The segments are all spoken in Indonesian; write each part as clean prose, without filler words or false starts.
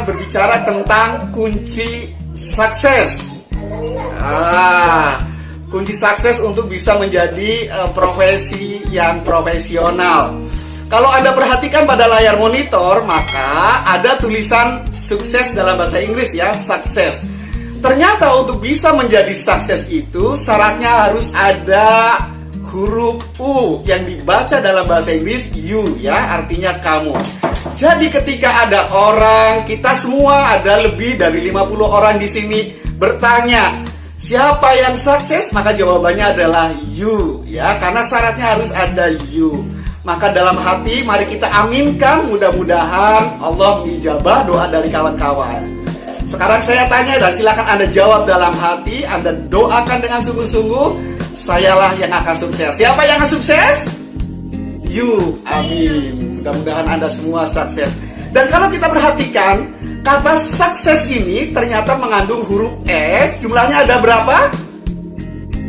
berbicara tentang kunci sukses. Kunci sukses untuk bisa menjadi profesi yang profesional. Kalau Anda perhatikan pada layar monitor, maka ada tulisan sukses dalam bahasa Inggris ya, sukses. Ternyata untuk bisa menjadi sukses itu syaratnya harus ada huruf U yang dibaca dalam bahasa Inggris you ya, artinya kamu. Jadi ketika ada orang, kita semua ada lebih dari 50 orang di sini bertanya, siapa yang sukses? Maka jawabannya adalah you ya, karena syaratnya harus ada you. Maka dalam hati mari kita aminkan, mudah-mudahan Allah mengijabah doa dari kawan-kawan. Sekarang saya tanya dan silakan Anda jawab dalam hati, Anda doakan dengan sungguh-sungguh, sayalah yang akan sukses. Siapa yang akan sukses? You, amin. Mudah-mudahan Anda semua sukses. Dan kalau kita perhatikan, kata sukses ini ternyata mengandung huruf S. Jumlahnya ada berapa?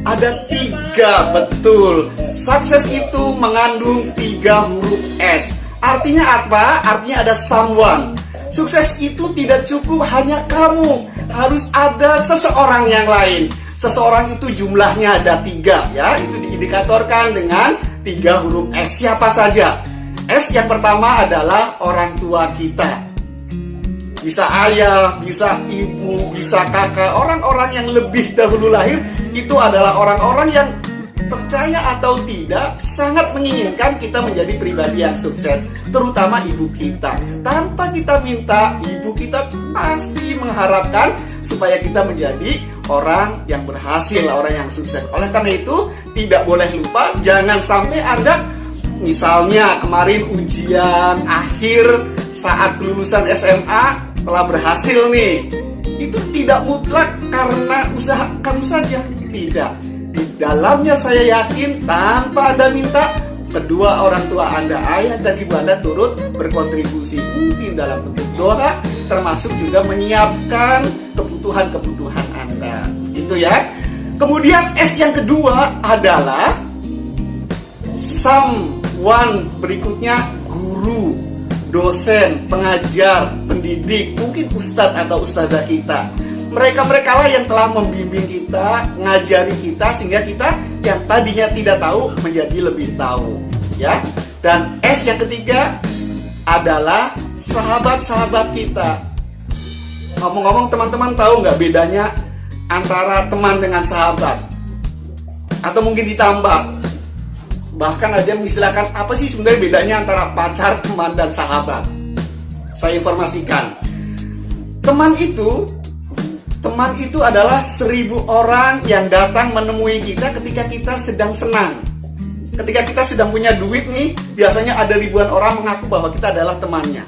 Ada 3, betul. Sukses itu mengandung 3 huruf S. Artinya apa? Artinya ada someone. Sukses itu tidak cukup hanya kamu, harus ada seseorang yang lain. Seseorang itu jumlahnya ada 3 ya. Itu diindikatorkan dengan 3 huruf S. Siapa saja? S yang pertama adalah orang tua kita. Bisa ayah, bisa ibu, bisa kakak. Orang-orang yang lebih dahulu lahir itu adalah orang-orang yang percaya atau tidak sangat menginginkan kita menjadi pribadi yang sukses. Terutama ibu kita. Tanpa kita minta, ibu kita pasti mengharapkan supaya kita menjadi orang yang berhasil, orang yang sukses. Oleh karena itu, tidak boleh lupa, jangan sampai Anda misalnya kemarin ujian akhir saat kelulusan SMA telah berhasil nih, itu tidak mutlak karena usaha kamu saja, tidak. Di dalamnya saya yakin tanpa Anda minta, kedua orang tua Anda, ayah dan ibu Anda turut berkontribusi, mungkin dalam bentuk doa, termasuk juga menyiapkan kebutuhan-kebutuhan Anda. Itu ya. Kemudian S yang kedua adalah someone, berikutnya guru, dosen, pengajar, pendidik, mungkin ustadz atau ustadzah kita. Mereka-mereka lah yang telah membimbing kita, ngajari kita, sehingga kita yang tadinya tidak tahu menjadi lebih tahu ya. Dan S yang ketiga adalah sahabat-sahabat kita. Ngomong-ngomong, teman-teman tahu nggak bedanya antara teman dengan sahabat? Atau mungkin ditambah, bahkan ada yang mengistilahkan apa sih sebenarnya bedanya antara pacar, teman, dan sahabat. Saya informasikan, teman itu adalah 1000 orang yang datang menemui kita ketika kita sedang senang. Ketika kita sedang punya duit nih, biasanya ada ribuan orang mengaku bahwa kita adalah temannya.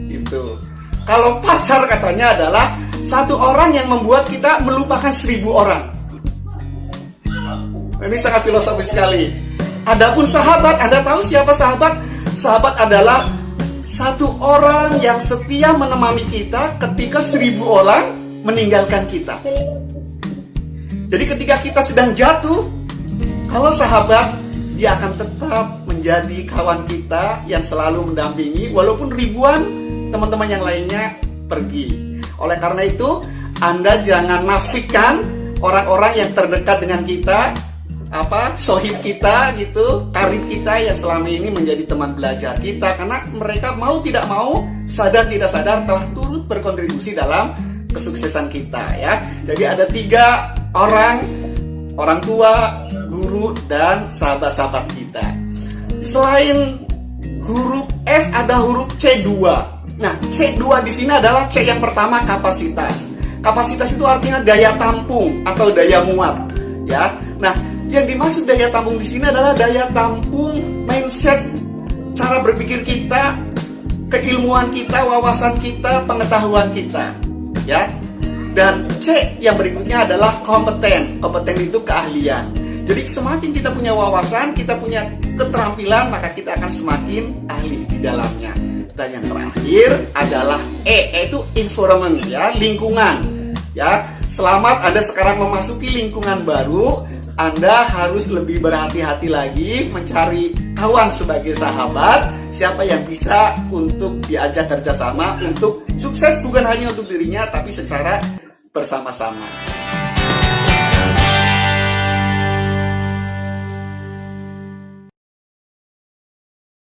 Gitu. Kalau pacar katanya adalah satu orang yang membuat kita melupakan 1000 orang. Ini sangat filosofis sekali. Adapun sahabat, Anda tahu siapa sahabat? Sahabat adalah satu orang yang setia menemani kita ketika 1000 orang meninggalkan kita. Jadi ketika kita sedang jatuh, kalau sahabat, dia akan tetap menjadi kawan kita yang selalu mendampingi walaupun ribuan teman-teman yang lainnya pergi. Oleh karena itu, Anda jangan nafikan orang-orang yang terdekat dengan kita, sohib kita gitu, karib kita yang selama ini menjadi teman belajar kita, karena mereka mau tidak mau, sadar tidak sadar telah turut berkontribusi dalam kesuksesan kita ya. Jadi ada 3 orang tua, guru, dan sahabat-sahabat kita. Selain huruf S ada huruf C2. Nah, C2 di sini adalah C yang pertama, kapasitas. Kapasitas itu artinya daya tampung atau daya muat ya. Nah, yang dimaksud daya tampung di sini adalah daya tampung mindset, cara berpikir kita, keilmuan kita, wawasan kita, pengetahuan kita ya. Dan C yang berikutnya adalah kompeten. Kompeten itu keahlian. Jadi semakin kita punya wawasan, kita punya keterampilan, maka kita akan semakin ahli di dalamnya. Dan yang terakhir adalah E itu environment ya, lingkungan ya. Selamat Anda sekarang memasuki lingkungan baru. Anda harus lebih berhati-hati lagi mencari kawan, sebagai sahabat, siapa yang bisa untuk diajak kerjasama untuk sukses bukan hanya untuk dirinya tapi secara bersama-sama.